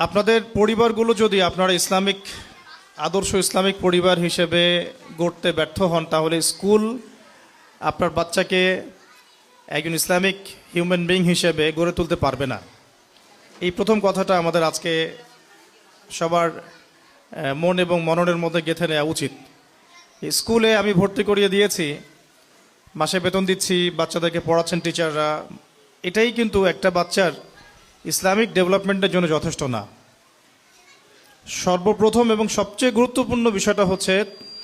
আপনাদের পরিবারগুলো যদি আপনারা ইসলামিক আদর্শ ইসলামিক পরিবার হিসেবে গড়তে ব্যর্থ হন, তাহলে স্কুল আপনার বাচ্চাকে একজন ইসলামিক হিউম্যান বিইং হিসেবে গড়ে তুলতে পারবে না। এই প্রথম কথাটা আমাদের আজকে সবার মন এবং মননের মধ্যে গেঁথে নেওয়া উচিত। স্কুলে আমি ভর্তি করিয়ে দিয়েছি, মাসে বেতন দিচ্ছি, বাচ্চাদেরকে পড়াচ্ছেন টিচাররা, এটাই কিন্তু একটা বাচ্চার ইসলামিক ডেভেলপমেন্টের জন্য যথেষ্ট না। সর্বপ্রথম এবং সবচেয়ে গুরুত্বপূর্ণ বিষয়টা হচ্ছে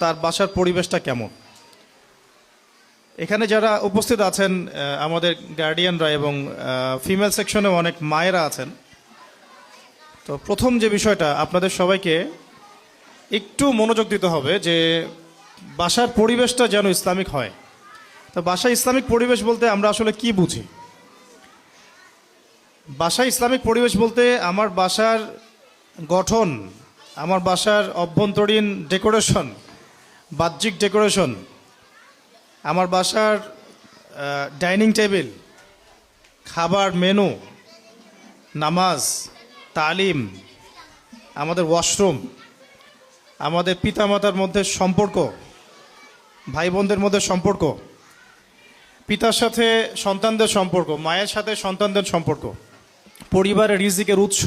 তার বাসার পরিবেশটা কেমন। এখানে যারা উপস্থিত আছেন আমাদের গার্ডিয়ানরা এবং ফিমেল সেকশনেও অনেক মায়েরা আছেন। তো প্রথম যে বিষয়টা আপনাদের সবাইকে একটু মনোযোগ দিতে হবে যে বাসার পরিবেশটা যেন ইসলামিক হয়। তো বাসায় ইসলামিক পরিবেশ বলতে আমরা আসলে কি বুঝি? বাসায় ইসলামিক পরিবেশ বলতে আমার বাসার গঠন, আমার বাসার অভ্যন্তরীণ ডেকোরেশন, বাহ্যিক ডেকোরেশন, আমার বাসার ডাইনিং টেবিল, খাবার মেনু, নামাজ, তালিম, আমাদের ওয়াশরুম, আমাদের পিতামাতার মধ্যে সম্পর্ক, ভাই বোনদের মধ্যে সম্পর্ক, পিতার সাথে সন্তানদের সম্পর্ক, মায়ের সাথে সন্তানদের সম্পর্ক, পরিবারের রিজিকের উৎস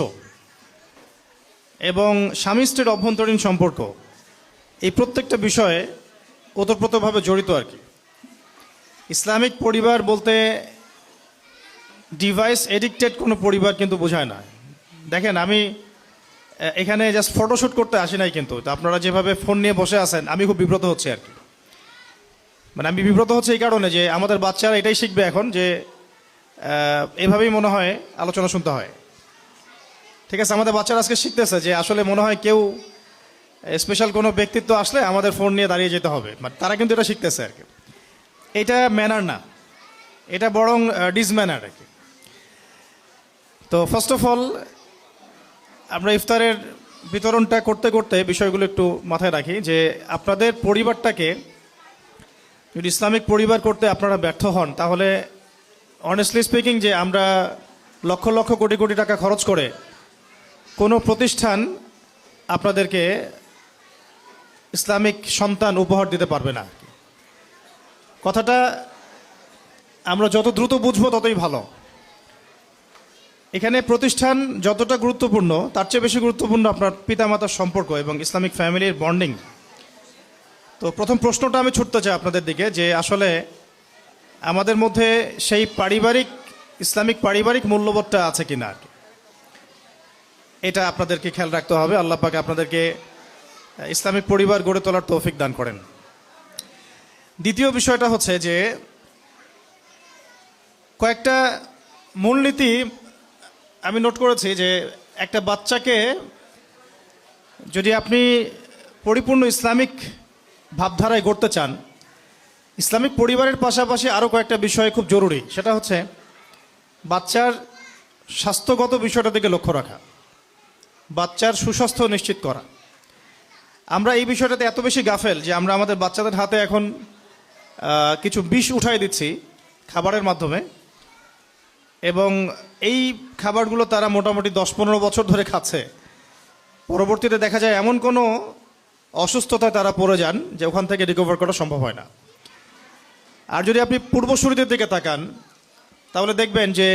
এবং স্বামী স্ত্রীর অভ্যন্তরীণ সম্পর্ক, এই প্রত্যেকটা বিষয়ে ওতপ্রোতভাবে জড়িত আর কি। ইসলামিক পরিবার বলতে ডিভাইস এডিক্টেড কোনো পরিবার কিন্তু বোঝায় না। দেখেন, আমি এখানে জাস্ট ফটোশ্যুট করতে আসি নাই, কিন্তু আপনারা যেভাবে ফোন নিয়ে বসে আছেন আমি খুব বিব্রত হচ্ছি আর কি। মানে আমি বিব্রত হচ্ছে এই কারণে যে আমাদের বাচ্চারা এটাই শিখবে এখন যে এভাবেই মনে হয় আলোচনা শুনতে হয়। ঠিক আছে, আমাদের বাচ্চারা আজকে শিখতেছে যে আসলে মনে হয় কেউ স্পেশাল কোনো ব্যক্তিত্ব আসলে আমাদের ফোন নিয়ে দাঁড়িয়ে যেতে হবে। মানে তারা কিন্তু এটা শিখতেছে আর কি। এটা ম্যানার না, এটা বরং ডিসম্যানার আর কি। তো ফার্স্ট অফ অল আমরা ইফতারের বিতরণটা করতে করতে বিষয়গুলো একটু মাথায় রাখি যে আপনাদের পরিবারটাকে যদি ইসলামিক পরিবার করতে আপনারা ব্যর্থ হন, তাহলে অনেস্টলি স্পিকিং যে আমরা লক্ষ লক্ষ কোটি কোটি টাকা খরচ করে কোনো প্রতিষ্ঠান আপনাদেরকে ইসলামিক সন্তান উপহার দিতে পারবে না। কথাটা আমরা যত দ্রুত বুঝবো ততই ভালো। এখানে প্রতিষ্ঠান যতটা গুরুত্বপূর্ণ তার চেয়ে বেশি গুরুত্বপূর্ণ আপনার পিতামাতার সম্পর্ক এবং ইসলামিক ফ্যামিলির বন্ডিং। তো প্রথম প্রশ্নটা আমি ছুটতে চাই আপনাদের দিকে যে আসলে আমাদের মধ্যে সেই পারিবারিক ইসলামিক পারিবারিক মূল্যবোধটা আছে কিনা, এটা আপনাদেরকে খেয়াল রাখতে হবে। আল্লাহ পাক আপনাদেরকে ইসলামিক পরিবার গড়ে তোলার তৌফিক দান করেন। দ্বিতীয় বিষয়টা হচ্ছে যে কয়েকটা মূলনীতি আমি নোট করেছি যে একটা বাচ্চাকে যদি আপনি পরিপূর্ণ ইসলামিক ভাবধারায় গড়তে চান, ইসলামিক পরিবারের পাশাপাশি আরও কয়েকটা বিষয় খুব জরুরি। সেটা হচ্ছে বাচ্চার স্বাস্থ্যগত বিষয়টা দিকে লক্ষ্য রাখা, বাচ্চার সুস্বাস্থ্য নিশ্চিত করা। আমরা এই বিষয়টাতে এত বেশি গাফেল যে আমরা আমাদের বাচ্চাদের হাতে এখন কিছু বিষ উঠাই দিচ্ছি খাবারের মাধ্যমে, এবং এই খাবারগুলো তারা মোটামুটি 10-15 বছর ধরে খাচ্ছে। পরবর্তীতে দেখা যায় এমন কোনো অসুস্থতায় তারা পড়ে যান যে ওখান থেকে রিকভার করা সম্ভব হয় না। আর যদি আপনি পূর্বসূরিদের দিকে তাকান তাহলে দেখবেন যে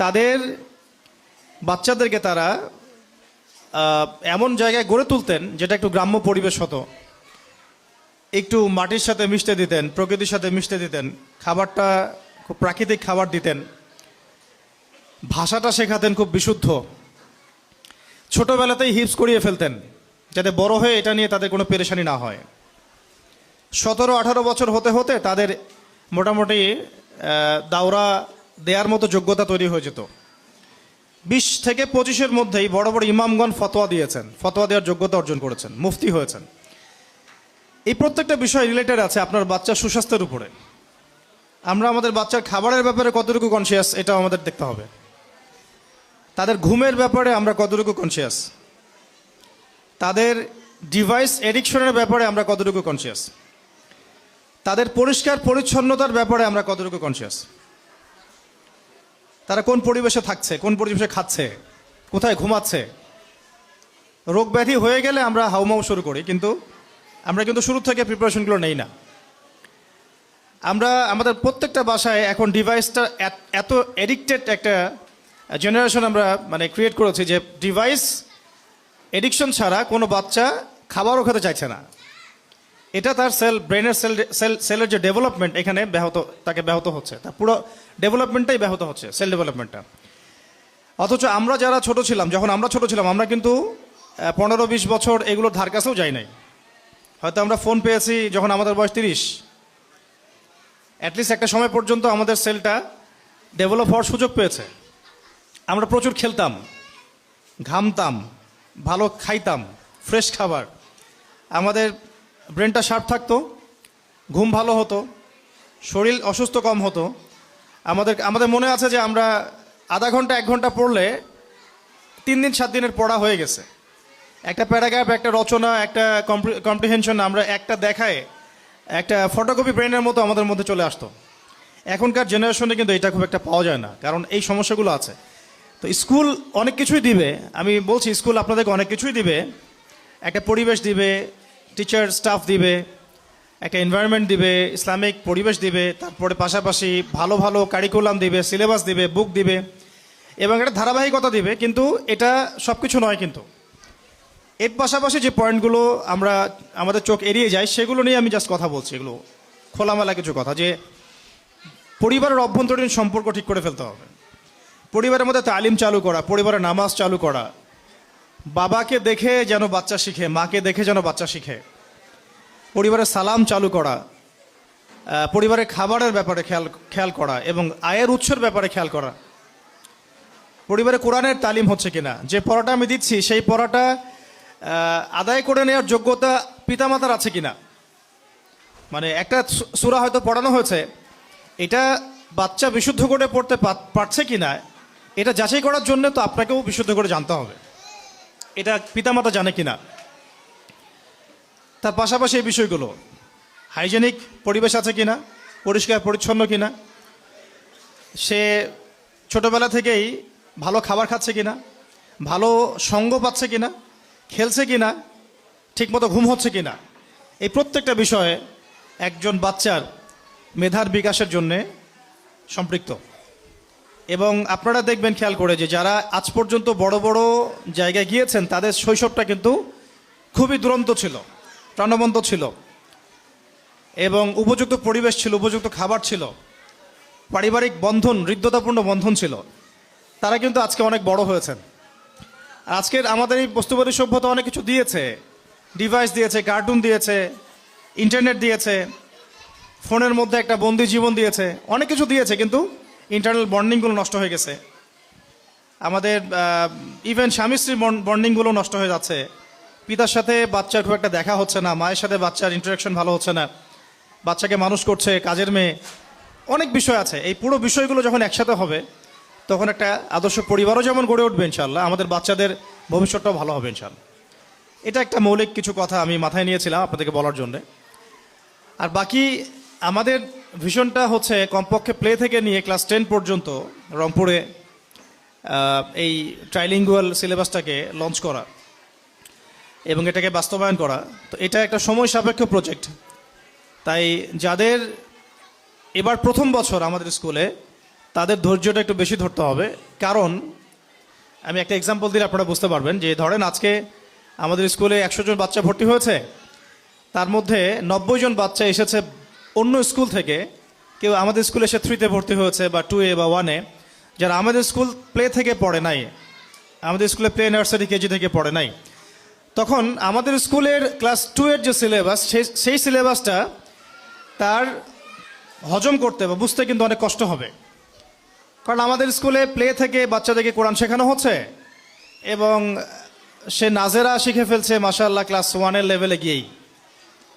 তাদের বাচ্চাদেরকে তারা এমন জায়গায় গড়ে তুলতেন যেটা একটু গ্রাম্য পরিবেশ হতো, একটু মাটির সাথে মিশতে দিতেন, প্রকৃতির সাথে মিশতে দিতেন, খাবারটা খুব প্রাকৃতিক খাবার দিতেন, ভাষাটা শেখাতেন খুব বিশুদ্ধ, ছোটোবেলাতেই হিপস করিয়ে ফেলতেন যাতে বড় হয়ে এটা নিয়ে তাদের কোনো পেরেশানি না হয়। 17-18 বছর হতে হতে তাদের মোটামুটি দাওরা দেওয়ার মতো যোগ্যতা তৈরি হয়ে যেত। 20 থেকে 25-এর মধ্যেই বড় বড় ইমামগণ ফতোয়া দিয়েছেন, ফতোয়া দেওয়ার যোগ্যতা অর্জন করেছেন, মুফতি হয়েছেন। এই প্রত্যেকটা বিষয় রিলেটেড আছে আপনার বাচ্চার সুস্বাস্থ্যের উপরে। আমরা আমাদের বাচ্চার খাবারের ব্যাপারে কতটুকু কনসিয়াস এটাও আমাদের দেখতে হবে। তাদের ঘুমের ব্যাপারে আমরা কতটুকু কনসিয়াস, তাদের ডিভাইস এডিকশনের ব্যাপারে আমরা কতটুকু কনসিয়াস, তাদের পরিষ্কার পরিচ্ছন্নতার ব্যাপারে আমরা কতটুকু কনসিয়াস, তারা কোন পরিবেশে থাকছে, কোন পরিবেশে খাচ্ছে, কোথায় ঘুমাচ্ছে, রোগ ব্যাধি হয়ে গেলে আমরা হাউমাউ শুরু করি, কিন্তু আমরা কিন্তু শুরু থেকে প্রিপারেশনগুলো নেই না। আমরা আমাদের প্রত্যেকটা বাসায় এখন ডিভাইসটা এত এডিক্টেড একটা জেনারেশন আমরা মানে ক্রিয়েট করেছি যে ডিভাইস এডিকশন ছাড়া কোনো বাচ্চা খাবারও খেতে চাইছে না। এটা তার ব্রেনের সেলের যে ডেভেলপমেন্ট এখানে ব্যাহত হচ্ছে, তার পুরো ডেভেলপমেন্টটাই ব্যাহত হচ্ছে, সেল ডেভেলপমেন্টটা। অথচ আমরা যারা ছোট ছিলাম, যখন আমরা ছোট ছিলাম, আমরা কিন্তু 15-20 বছর এগুলোর ধার কাছেও যাই নাই। হয়তো আমরা ফোন পেয়েছি যখন আমাদের বয়স 30। অ্যাটলিস্ট একটা সময় পর্যন্ত আমাদের সেলটা ডেভেলপ হওয়ার সুযোগ পেয়েছে। আমরা প্রচুর খেলতাম, ঘামতাম, ভালো খাইতাম, ফ্রেশ খাবার, আমাদের ব্রেনটা শার্প থাকতো, ঘুম ভালো হতো, শরীর অসুস্থ কম হতো। আমাদের মনে আছে যে আমরা আধা ঘন্টা 1 ঘন্টা পড়লে 3 দিন 7 দিনের পড়া হয়ে গেছে। একটা প্যারাগ্রাফ, একটা রচনা, একটা কম্প্রিহেনশন আমরা একটা দেখায় একটা ফটোকপি ব্রেনের মতো আমাদের মধ্যে চলে আসতো। এখনকার জেনারেশনে কিন্তু এটা খুব একটা পাওয়া যায় না, কারণ এই সমস্যাগুলো আছে। তো স্কুল অনেক কিছুই দিবে, আমি বলছি স্কুল আপনাদেরকে অনেক কিছুই দিবে, একটা পরিবেশ দিবে, টিচার স্টাফ দিবে, একটা এনভায়রনমেন্ট দিবে, ইসলামিক পরিবেশ দিবে, তারপরে পাশাপাশি ভালো ভালো কারিকুলাম দিবে, সিলেবাস দিবে, বুক দিবে, এবং একটা ধারাবাহিকতা দিবে। কিন্তু এটা সব কিছু নয়। কিন্তু এর পাশাপাশি যে পয়েন্টগুলো আমাদের চোখ এড়িয়ে যায়, সেগুলো নিয়ে আমি জাস্ট কথা বলছি। এগুলো খোলামেলা কিছু কথা, যে পরিবারের অভ্যন্তরীণ সম্পর্ক ঠিক করে ফেলতে হবে, পরিবারের মধ্যে তালিম চালু করা, পরিবারের নামাজ চালু করা, বাবাকে দেখে যেন বাচ্চা শিখে, মাকে দেখে যেন বাচ্চা শিখে, পরিবারের সালাম চালু করা, পরিবারের খাবারের ব্যাপারে খেয়াল করা, এবং আয়ের উৎসের ব্যাপারে খেয়াল করা, পরিবারে কোরআনের তালিম হচ্ছে কিনা, যে পড়াটা আমি দিচ্ছি সেই পড়াটা আদায় করে নেওয়ার যোগ্যতা পিতামাতার আছে কিনা। মানে একটা সূরা হয়তো পড়ানো হয়েছে, এটা বাচ্চা বিশুদ্ধ করে পড়তে পারছে কিনা, এটা যাচাই করার জন্য তো আপনাকেও বিশুদ্ধ করে জানতে হবে এটা পিতামাতা জানে কিনা। তার পাশাপাশি এই বিষয়গুলো, হাইজেনিক পরিবেশ আছে কিনা, পরিষ্কার পরিচ্ছন্ন কিনা, সে ছোটবেলা থেকেই ভালো খাবার খাচ্ছে কিনা, ভালো সঙ্গ পাচ্ছে কিনা, খেলছে কিনা, ঠিকমতো ঘুম হচ্ছে কিনা, এই প্রত্যেকটা বিষয়ে একজন বাচ্চার মেধার বিকাশের জন্যে সম্পৃক্ত। এবং আপনারা দেখবেন খেয়াল করে যে যারা আজ পর্যন্ত বড় বড় জায়গায় গিয়েছেন, তাদের শৈশবটা কিন্তু খুবই দুরন্ত ছিল, প্রাণবন্ত ছিল, এবং উপযুক্ত পরিবেশ ছিল, উপযুক্ত খাবার ছিল, পারিবারিক বন্ধন, হৃদ্যতাপূর্ণ বন্ধন ছিল। তারা কিন্তু আজকে অনেক বড় হয়েছেন। আজকের আমাদের এই বস্তুবাদী সভ্যতা অনেক কিছু দিয়েছে, ডিভাইস দিয়েছে, কার্টুন দিয়েছে, ইন্টারনেট দিয়েছে, ফোনের মধ্যে একটা বন্দি জীবন দিয়েছে, অনেক কিছু দিয়েছে, কিন্তু ইন্টারনাল বন্ডিংগুলো নষ্ট হয়ে গেছে। আমাদের ইভেন স্বামী স্ত্রীর বন্ডিংগুলো নষ্ট হয়ে যাচ্ছে। পিতার সাথে বাচ্চার খুব একটা দেখা হচ্ছে না, মায়ের সাথে বাচ্চার ইন্টারাকশন ভালো হচ্ছে না, বাচ্চাকে মানুষ করছে কাজের মেয়ে, অনেক বিষয় আছে। এই পুরো বিষয়গুলো যখন একসাথে হবে, তখন একটা আদর্শ পরিবারও যেমন গড়ে উঠবে ইনশাল্লাহ, আমাদের বাচ্চাদের ভবিষ্যৎটাও ভালো হবে ইনশাল্লাহ। এটা একটা মৌলিক কিছু কথা আমি মাথায় নিয়েছিলাম আপনাদেরকে বলার জন্যে। আর বাকি আমাদের ভিশনটা হচ্ছে কমপক্ষে প্লে থেকে নিয়ে ক্লাস 10 পর্যন্ত রংপুরে এই ট্রাইলিঙ্গুয়াল সিলেবাসটাকে লঞ্চ করা এবং এটাকে বাস্তবায়ন করা। তো এটা একটা সময় সাপেক্ষ প্রজেক্ট। তাই যাদের এবার প্রথম বছর আমাদের স্কুলে, তাদের ধৈর্যটা একটু বেশি ধরতে হবে। কারণ আমি একটা এক্সাম্পল দিলে আপনারা বুঝতে পারবেন, যে ধরেন আজকে আমাদের স্কুলে 100 জন বাচ্চা ভর্তি হয়েছে, তার মধ্যে 90 জন বাচ্চা এসেছে অন্য স্কুল থেকে। কেউ আমাদের স্কুলে এসে 3-তে ভর্তি হয়েছে, বা 2A বা 1-এ, যারা আমাদের স্কুল প্লে থেকে পড়ে নাই, আমাদের স্কুলে প্লে নার্সারি কেজি থেকে পড়ে নাই। তখন আমাদের স্কুলের ক্লাস 2-এর যে সিলেবাস, সেই সিলেবাসটা তার হজম করতে বা বুঝতে কিন্তু অনেক কষ্ট হবে। কারণ আমাদের স্কুলে প্লে থেকে বাচ্চাদেরকে কোরআন শেখানো হচ্ছে, এবং সে নাজেরা শিখে ফেলছে মাশাআল্লাহ ক্লাস 1-এর লেভেলে গিয়েই।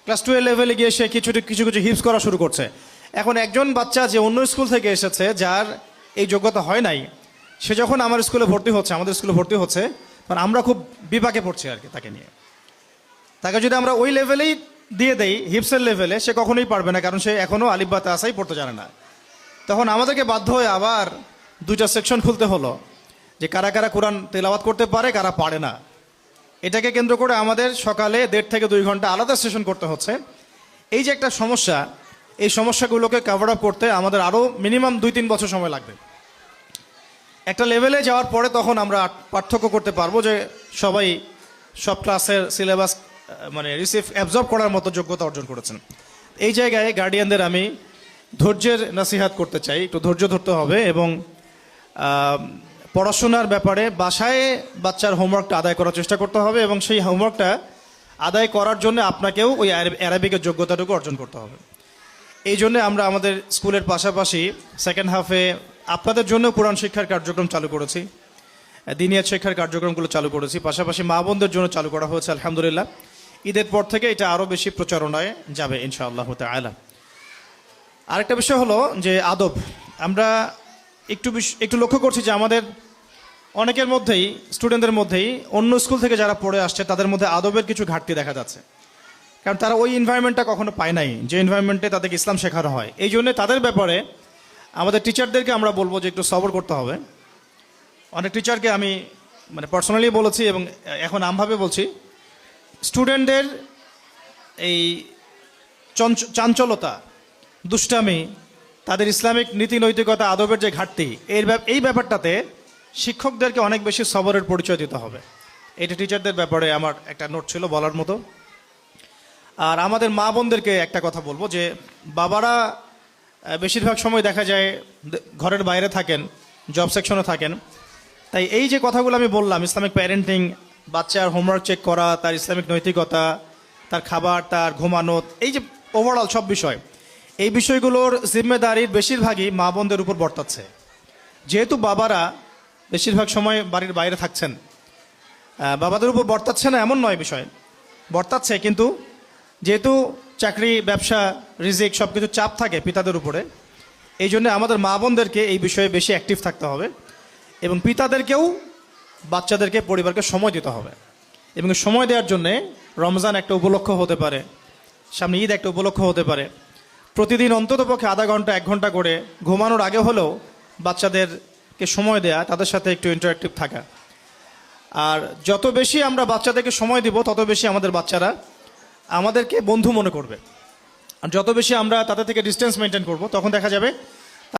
ক্লাস 2-এর লেভেলে গিয়ে সে কিছু কিছু হিপস করা শুরু করছে। এখন একজন বাচ্চা যে অন্য স্কুল থেকে এসেছে, যার এই যোগ্যতা হয় নাই, সে যখন আমার স্কুলে ভর্তি হচ্ছে, আমাদের স্কুলে ভর্তি হচ্ছে, তখন আমরা খুব বিপাকে পড়ছি আর কি তাকে নিয়ে। তাকে যদি আমরা ওই লেভেলেই দিয়ে দেই, হিপসের লেভেলে, সে কখনোই পারবে না, কারণ সে এখনও আলিফ বা তাসাই পড়তে জানে না। তখন আমাদেরকে বাধ্য হয়ে আবার 2টা সেকশন খুলতে হলো, যে কারা কারা কোরআন তেলাওয়াত করতে পারে, কারা পারে না। এটাকে কেন্দ্র করে আমাদের সকালে 1.5 থেকে 2 ঘন্টা আলাদা সেশন করতে হচ্ছে। এই যে একটা সমস্যা, এই সমস্যাগুলোকে কভার আপ করতে আমাদের আরও মিনিমাম 2-3 বছর সময় লাগবে। একটা লেভেলে যাওয়ার পরে তখন আমরা পার্থক্য করতে পারবো যে সবাই সব ক্লাসের সিলেবাস মানে অ্যাবজর্ব করার মতো যোগ্যতা অর্জন করেছেন। এই জায়গায় গার্ডিয়ানদের আমি ধৈর্যের নসিহাত করতে চাই, একটু ধৈর্য ধরতে হবে এবং পড়াশোনার ব্যাপারে বাসায় বাচ্চার হোমওয়ার্কটা আদায় করার চেষ্টা করতে হবে এবং সেই হোমওয়ার্কটা আদায় করার জন্য আপনাকেও ওই অ্যারাবিকের যোগ্যতাটুকু অর্জন করতে হবে। এই জন্য আমরা আমাদের স্কুলের পাশাপাশি সেকেন্ড হাফে আপনাদের জন্য কোরআন শিক্ষার কার্যক্রম চালু করেছি, দিনিয়াত শিক্ষার কার্যক্রমগুলো চালু করেছি, পাশাপাশি মা বোনদের জন্য চালু করা হয়েছে আলহামদুলিল্লাহ। ঈদের পর থেকে এটা আরও বেশি প্রচারণায় যাবে ইনশাআল্লাহ তাআলা। আরেকটা বিষয় হলো যে আদব। আমরা একটু লক্ষ্য করছি যে আমাদের অনেকের মধ্যেই, স্টুডেন্টদের মধ্যেই অন্য স্কুল থেকে যারা পড়ে আসছে তাদের মধ্যে আদবের কিছু ঘাটতি দেখা যাচ্ছে, কারণ তারা ওই এনভায়রনমেন্টটা কখনো পায় নাই যে এনভায়রনমেন্টে তাদেরকে ইসলাম শেখানো হয়। এই জন্য তাদের ব্যাপারে আমাদের টিচারদেরকে আমরা বলবো যে একটু সবর করতে হবে। অনেক টিচারকে আমি মানে পার্সোনালি বলেছি এবং এখন আমভাবে বলছি, স্টুডেন্টদের এই চাঞ্চলতা, দুষ্টামি, তাদের ইসলামিক নীতি নৈতিকতা আদবের যে ঘাটতি, এই ব্যাপারটাতে শিক্ষকদেরকে অনেক বেশি সবরের পরিচয় দিতে হবে। এটা টিচারদের ব্যাপারে আমার একটা নোট ছিল বলার মতো। আর আমাদের মা বোনদেরকে একটা কথা বলবো যে বাবারা বেশিরভাগ সময় দেখা যায় ঘরের বাইরে থাকেন, জব সেকশনে থাকেন। তাই এই যে কথাগুলো আমি বললাম, ইসলামিক প্যারেন্টিং, বাচ্চার হোমওয়ার্ক চেক করা, তার ইসলামিক নৈতিকতা, তার খাবার, তার ঘুমানো, এই যে ওভারঅল সব বিষয়, এই বিষয়গুলোর জিম্মেদারির বেশিরভাগই মা বোনদের উপর বর্তাচ্ছে। যেহেতু বাবারা বেশিরভাগ সময় বাড়ির বাইরে থাকছেন, বাবাদের উপর বর্তাচ্ছে না এমন নয়, বিষয় বর্তাচ্ছে, কিন্তু যেহেতু চাকরি, ব্যবসা, রিজিক সব কিছু চাপ থাকে পিতাদের উপরে, এই জন্য আমাদের মা বোনদেরকে এই বিষয়ে বেশি অ্যাক্টিভ থাকতে হবে এবং পিতাদেরকেও বাচ্চাদেরকে, পরিবারকে সময় দিতে হবে। এবং সময় দেওয়ার জন্যে রমজান একটা উপলক্ষ হতে পারে, সামনে ঈদ একটা উপলক্ষ হতে পারে। প্রতিদিন অন্ততপক্ষে আধা ঘন্টা 1 ঘন্টা করে ঘুমানোর আগে হলেও বাচ্চাদেরকে সময় দেয়া, তাদের সাথে একটু ইন্টারেক্টিভ থাকা। আর যত বেশি আমরা বাচ্চাদেরকে সময় দিব তত বেশি আমাদের বাচ্চারা আমাদেরকে বন্ধু মনে করবে। আর যত বেশি আমরা তাদের থেকে ডিস্টেন্স মেনটেন করব তখন দেখা যাবে